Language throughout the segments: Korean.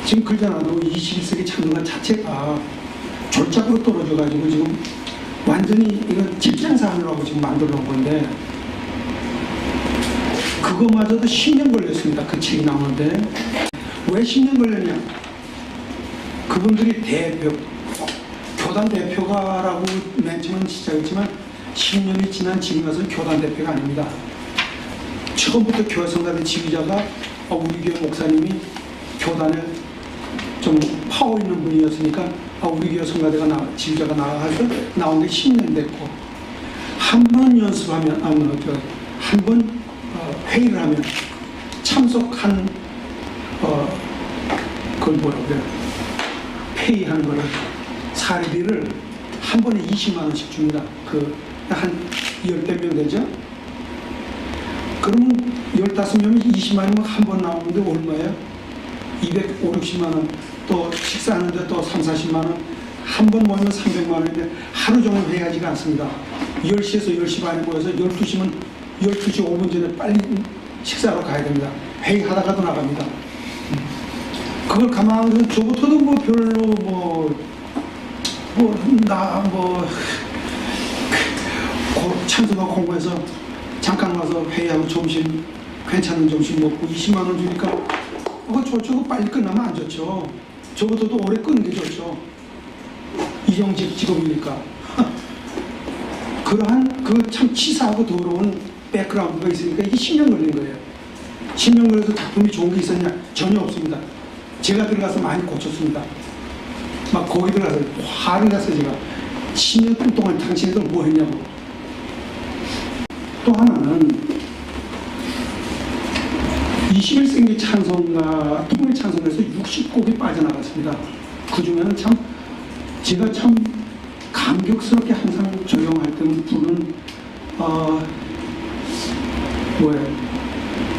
지금 그러잖아도 21세기 찬송가 자체가 졸작으로 떨어져가지고 지금 완전히 이건 직장사하느라고 지금 만들어 놓은 건데 그거마저도 10년 걸렸습니다. 그 책이 나오는데 왜 10년 걸렸냐? 그분들이 교단 대표가라고 맨 처음은 시작했지만 10년이 지난 지금 와서는 교단 대표가 아닙니다. 처음부터 교회성가대 지휘자가 우리 교회 목사님이 교단에 좀 파워 있는 분이었으니까 우리 교회 성가대가 지휘자가 나와서 나온 게 10년 됐고 한 번 연습하면 한 번 회의를 하면 참석한 그걸 뭐라고 그래요? 회의하는 거를 사례비를 한 번에 20만 원씩 줍니다. 한 10대 명 되죠? 그러면 15명이 20만 원이면 한 번 나오는데 얼마예요? 250, 60만 원. 또 식사하는데 또 3, 40만 원. 한 번 모이면 300만 원인데 하루 종일 회의하지가 않습니다. 10시에서 10시 반에 모여서 12시면 12시 5분 전에 빨리 식사하러 가야 됩니다. 회의하다가도 나갑니다. 그걸 가만히 저부터도 뭐 별로 찬송가 공부해서 잠깐 와서 회의하고 점심 괜찮은 점심 먹고 20만 원 주니까 저거 빨리 끝나면 안 좋죠. 저부터도 오래 끄는 게 좋죠. 이정직 직업이니까. 그러한 참 치사하고 더러운 백그라운드가 있으니까 이게 10년 걸린 거예요. 10년 걸려서 작품이 좋은 게 있었냐? 전혀 없습니다. 제가 들어가서 많이 고쳤습니다. 막 거기 들어가서 화를 났어요. 제가 10년 동안 당신들 뭐 했냐고. 또 하나는 21세기 찬송가, 통일 찬송가에서 60곡이 빠져나갔습니다. 그 중에는 제가 참 감격스럽게 항상 적용할 때 부르는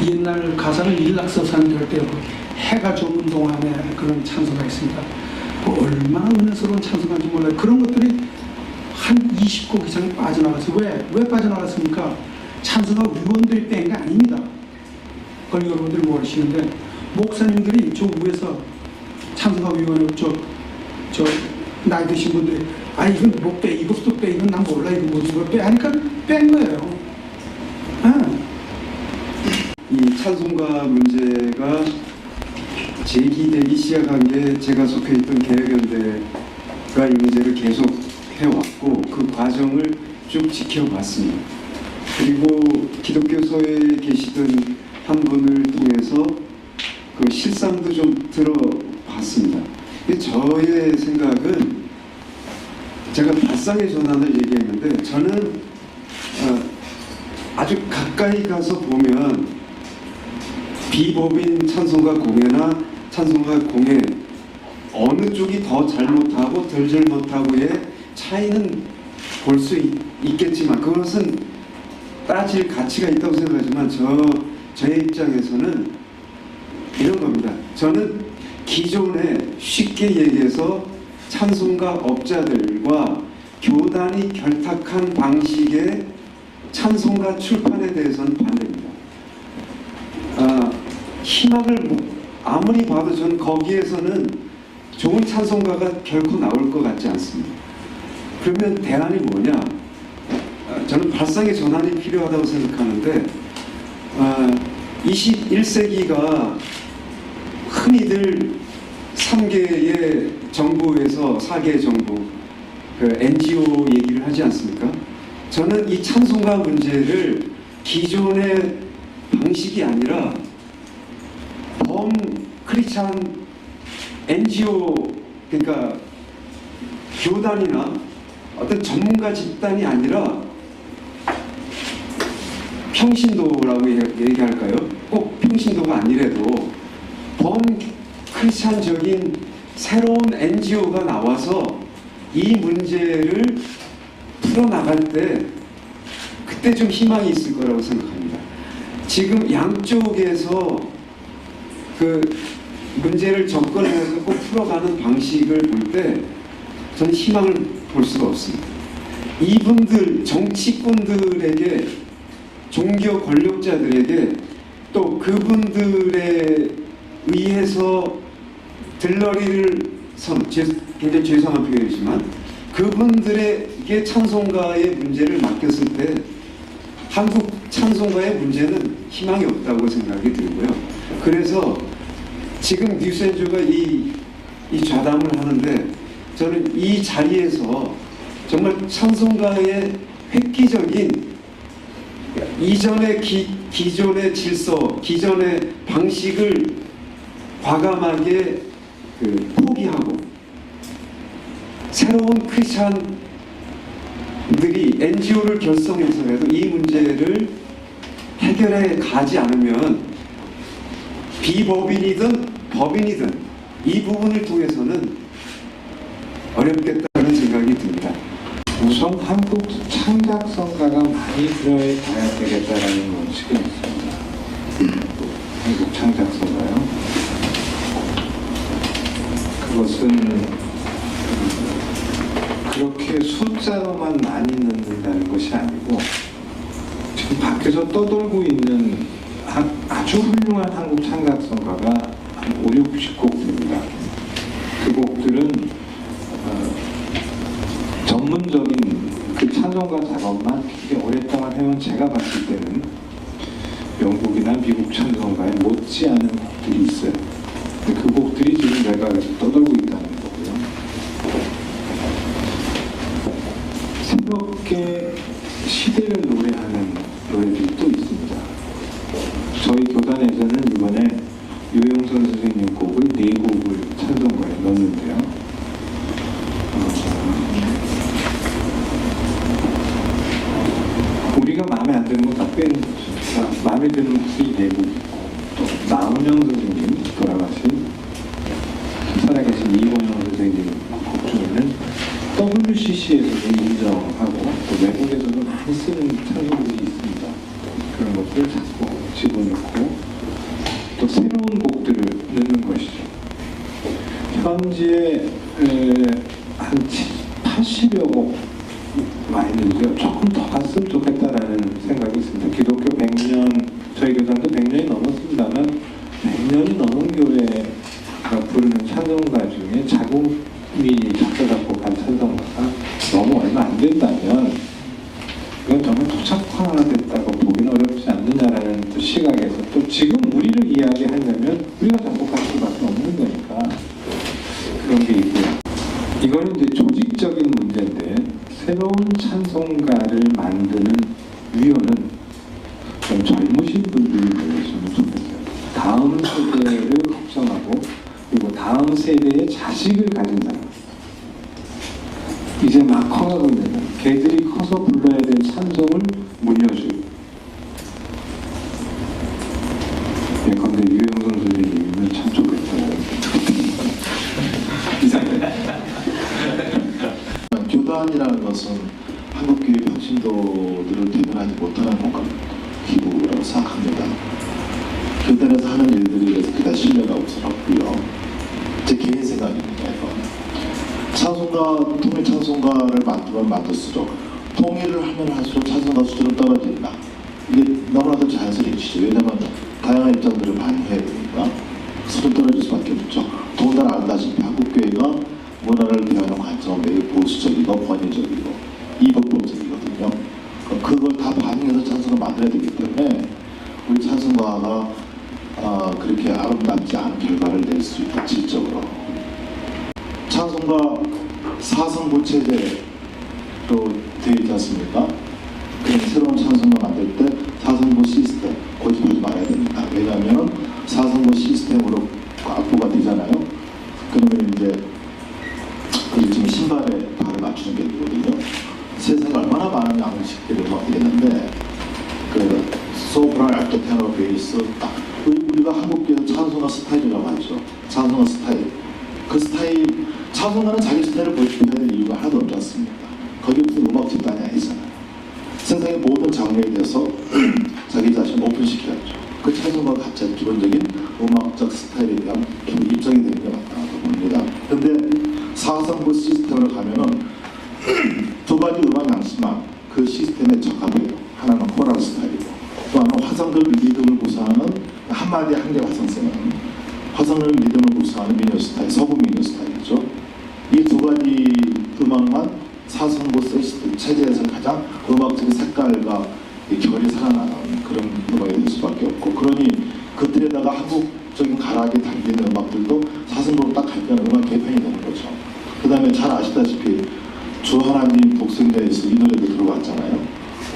옛날 가사를 일락서산 될 때 해가 저문 동안에 그런 찬송가 있습니다. 얼마나 은혜스러운 찬송가인지 몰라요. 그런 것들이 한 20곡 이상이 빠져나갔어요. 왜 빠져나갔습니까? 찬송가 위원들이 뺀 게 아닙니다. 그걸 여러분들이 모르시는데 목사님들이 저 위에서 찬송가 위원회 저 나이 드신 분들이 이건 못 빼, 이것도 빼, 이건 난 몰라, 이거 모든 걸 빼 하니까 뺀 거예요. 이 찬송가 문제가 제기되기 시작한 게 제가 속해 있던 개혁연대가 이 문제를 계속 해왔고 그 과정을 쭉 지켜봤습니다. 그리고 기독교서에 계시던 한 분을 통해서 그 실상도 좀 들어봤습니다. 저의 생각은 제가 발상의 전환을 얘기했는데 저는 아주 가까이 가서 보면 비법인 찬송가 공예나 찬송가 공예 어느 쪽이 더 잘못하고 덜 잘못하고의 차이는 볼 수 있겠지만 그것은 따질 가치가 있다고 생각하지만 저의 입장에서는 이런 겁니다. 저는 기존에 쉽게 얘기해서 찬송가 업자들과 교단이 결탁한 방식의 찬송가 출판에 대해서는 반대입니다. 희망을 아무리 봐도 저는 거기에서는 좋은 찬송가가 결코 나올 것 같지 않습니다. 그러면 대안이 뭐냐? 저는 발상의 전환이 필요하다고 생각하는데 21세기가 흔히들 3개의 정부에서 4개의 정부 NGO 얘기를 하지 않습니까? 저는 이 찬송가 문제를 기존의 방식이 아니라 크리스찬 NGO 그러니까 교단이나 어떤 전문가 집단이 아니라 평신도라고 얘기할까요? 꼭 평신도가 아니래도 크리스찬적인 새로운 NGO가 나와서 이 문제를 풀어나갈 때 그때 좀 희망이 있을 거라고 생각합니다. 지금 양쪽에서 그 문제를 접근해서 꼭 풀어가는 방식을 볼 때 저는 희망을 볼 수가 없습니다. 이분들 정치꾼들에게 종교 권력자들에게 또 그분들에 의해서 들러리를 굉장히 죄송한 표현이지만 그분들에게 찬송가의 문제를 맡겼을 때 한국 찬송가의 문제는 희망이 없다고 생각이 들고요. 그래서 지금 뉴스엔조가 이 좌담을 하는데 저는 이 자리에서 정말 찬송가의 획기적인 이전의 기존의 질서, 기존의 방식을 과감하게 포기하고 새로운 크리스찬들이 NGO를 결성해서라도 이 문제를 해결해 가지 않으면 비법인이든 법인이든 이 부분을 통해서는 어렵겠다는 생각이 듭니다. 우선 한국 창작성가가 많이 들어가야 되겠다라는 원칙은 있습니다. 한국 창작성가요. 그것은 그렇게 숫자로만 많이 넣는다는 것이 아니고 지금 밖에서 떠돌고 있는 아주 훌륭한 한국 창작성가가 한 5, 60곡입니다. 그 곡들은 전문적인 그 찬송가 작업만 굉장히 오랫동안 해온 제가 봤을 때는 영국이나 미국 찬송가에 못지않은 곡들이 있어요. 근데 그 곡들이 지금 외곽에서 떠돌고 있다는 거고요. 새롭게 시대를 노래하는 노래들이 또 있습니다. 저희 교단에서는 이번에 유영선 선생님 곡을 4곡을 찬송가에 넣었는데요. 우리가 마음에 안 드는 거 다 빼는 거죠. 마음에 드는 곡이 4곡 있고 또 나훈영 선생님 돌아가신 살아계신 이원영 선생님 곡 중에는 WCC에서도 인정하고 또 외국에서도 많이 쓰는 찬송들이 있습니다. 그런 것들을 자꾸 집어넣고 또 새로운 곡들을 넣는 것이죠. 현재 한 80여 곡 많이 늘죠. 조금 더 갔으면 좋겠다라는 생각이 있습니다. 기독교 100년, 저희 교단도 100년이 넘었습니다만 100년이 넘은 교회가 부르는 찬송가 중에 자국민이 작사 작곡한 찬송가가 너무 얼마 안 된다면 이건 정말 토착화됐다고 보기는 어렵지 않느냐라는 또 시각에서 또 지금 우리를 이야기하려면 우리가 작곡할 수밖에 없는 거니까 그런 게 있고요. 이거는 이제 조직적인 문제인데 새로운 찬송가를 만드는 위원은 좀 젊으신 분들이 되었으면 좋겠어요. 다음 세대를 걱정하고 그리고 다음 세대의 자식을 가진 사람, 이제 막 커가고 있는 사람, 걔들이 커서 불러야 될 찬송을 물려줄 예컨대 유영선 선생님이면 참 좋겠다. 교단이라는 것은 한국교회 평신도들을 대변하지 못하는 기부라고 생각합니다. 교단에서 하는 일들이 그래서 그다지 신뢰가 없었고요. 제 개인 생각입니다. 찬송가, 통일 찬송가를 만들면 만들수록 통일을 하면 할수록 찬송가 수준은 떨어진다. 이게 너무나도 자연스러운 이치죠. 왜냐하면 다양한 입장들을 반영해야 되니까 수준 떨어질 수밖에 없죠. 더군다나 알다시피 한국교회가 문화를 대하는 관점은 매우 보수적이고 권위적이고 이법범적이거든요. 그걸 다 반영해서 찬송을 만들어야 되기 때문에 우리 찬송가가 그렇게 아름답지 않은 결과를 낼 수 있다. 질적으로 찬송가 사성부 체제로 되어 있지 않습니까? 그런 새로운 찬송가 만들 때 사성부 시스템 고집하지 말아야 됩니다. 왜냐하면 사성부 시스템으로 악보가 되잖아요. 그러면 이제 지금 신발에 발을 맞추는 게 있거든요. 세상에 얼마나 많은 양식들이 음악들이 있는데 그 소프라노, 알토, 테너, 베이스 딱 우리가 한국계에서 찬송가 스타일이라고 하죠. 찬송가 스타일. 그 스타일, 찬송가는 자기 스타일을 보여줘야 될 이유가 하나도 없지 않습니까? 거기 무슨 음악 집단이 아니잖아요. 세상의 모든 장르에 대해서 자기 자신을 오픈시켜야죠. 그 찬송가가 각자 기본적인 음악적 스타일에 대한 기본 입장이 되는 게 맞다고 봅니다. 그런데 사성부 시스템으로 가면은 두 가지 음악 양식만 그 시스템에 적합해요. 하나는 코랄 스타일이고 또 하나는 화성들 리듬을 구사하는 한마디 한개 화성성은 화성은 리듬을 구성하는 민요 스타일, 서부 민요 스타일이죠. 이 두 가지 음악만 사성보 체제에서 가장 음악적인 색깔과 이 결이 살아나는 그런 음악이 될 수밖에 없고, 그러니 그 틀에다가 한국적인 가락이 담기는 음악들도 사성보로 딱 가면 음악 개편이 되는 거죠. 그 다음에 잘 아시다시피 주 하나님 독생자에서 이 노래도 들어왔잖아요.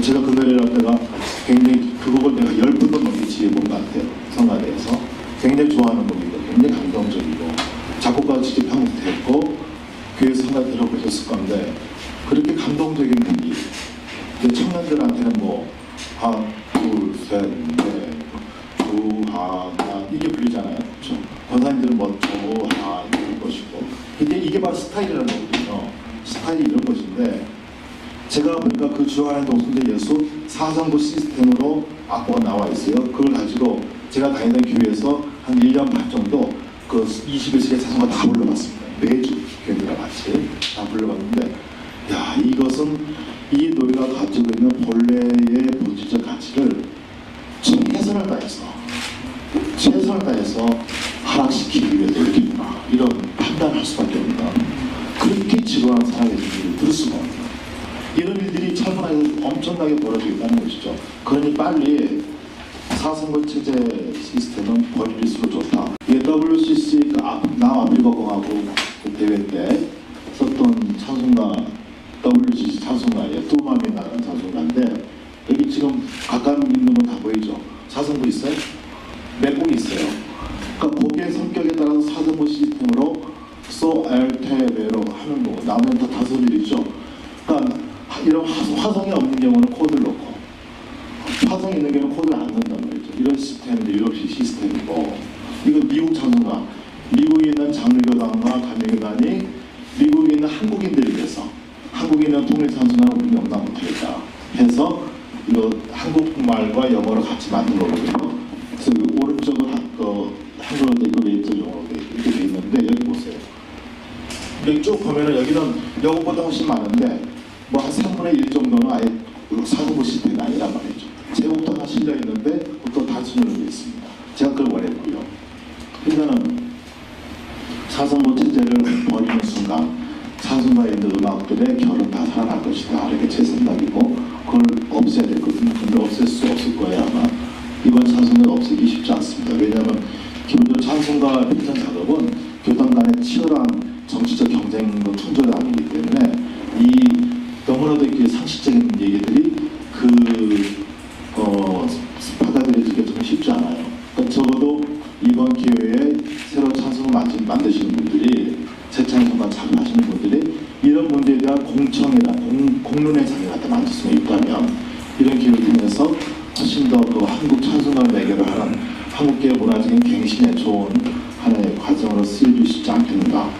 제가 그 노래를 할 때가 굉장히 그 곡을 내가 10번도 넘게 지어본 것 같아요. 성가대에서 굉장히 좋아하는 곡이고 굉장히 감동적이고 작곡가가 직접 편곡도 했고 교회 성가 들어보셨을 건데 그렇게 감동적인 곡이 청년들한테는 뭐 하나 둘셋넷 주하나 이게 불리잖아요. 그렇죠? 권사님들은 뭐 주하 이런 것이고 이게 바로 스타일이라는 거거든요. 스타일이 이런 것인데 제가 보니까 그 주하의 독생자 예수 사성부 시스템으로 악보가 나와 있어요. 그걸 가지고 제가 다니던 교회에서 한 1년 반 정도 그 21세기 사성가 다 불러봤습니다. 매주 교회들과 같이 다 불러봤는데 야 이것은 이 노래가 가지고 있는 본래의 본질적 가치를 최선을 다해서 하락시키기 위해 노력했구나 이런 판단할 수밖에 없는 그렇게 지루한 사랑의 진리를 들을 수가 없는 이런 일들이 철문화에서 엄청나게 벌어지고 있다는 것이죠. 그러니 빨리 사성부 체제 시스템은 버릴수록 좋다. 이게 WCC 남아프리카공화국 그 대회 때 썼던 찬송가 WCC 찬송가예요. 뚜마미나라는 찬송가인데 여기 지금 가까이 있는 건 다 보이죠? 사성부 있어요? 몇 곡 있어요. 그러니까 곡의 성격에 따라서 사성부 시스템으로 소알테베로 하는 거고 나머지는 다 다소리죠. 그러니까 이런 화성이 없는 경우는 코드를 넣고 화성이 있는 경우는 코드를 안 넣는단 말이죠. 이런 시스템인데 유럽식 시스템이고 이거 미국 찬송가 미국에 있는 장로교단과 감리교단이 미국에 있는 한국인들을 위해서 한국에 있는 통일 찬송가는 우리 영락 못하겠다 해서 이거 한국말과 영어를 같이 만든 거거든요. 그래서 오른쪽은 한국어로 돼 있고 왼쪽 영어로 이렇게 돼 있는데 여기 보세요. 여기 쭉 보면은 여기는 영어보다 훨씬 많은데 뭐 한 3분의 1 정도는 아예 사성부 시스템이 아니란 말이죠. 제목도 다 실려 있는데 또 단순으로 되어 있습니다. 제가 그걸 원했고요. 그러니까는 사성부 체제를 버리는 순간 찬송가에 있는 음악들의 결은 다 살아날 것이다. 이렇게 제 생각이고 그걸 없애야 되거든요. 근데 없앨 수 없을 거예요 아마. 이번 찬송가 없애기 쉽지 않습니다. 왜냐하면 기본적으로 찬송가 편찬 작업은 교단 간의 치열한 정치적 경쟁도 충돌함이기 때문에 이 너무나도 이렇게 상식적인 얘기들이 받아들여지기가 좀 쉽지 않아요. 그러니까 적어도 이번 기회에 새로 찬송을 만드시는 분들이 새 찬송가 잘 하시는 분들이 이런 문제에 대한 공론의 장을 갖다 만들 수가 있다면 이런 기회를 통해서 훨씬 더 그 한국 찬송가를 매개로 하는 한국계 문화적인 갱신에 좋은 하나의 과정으로 쓰여질 수 있지 않겠는가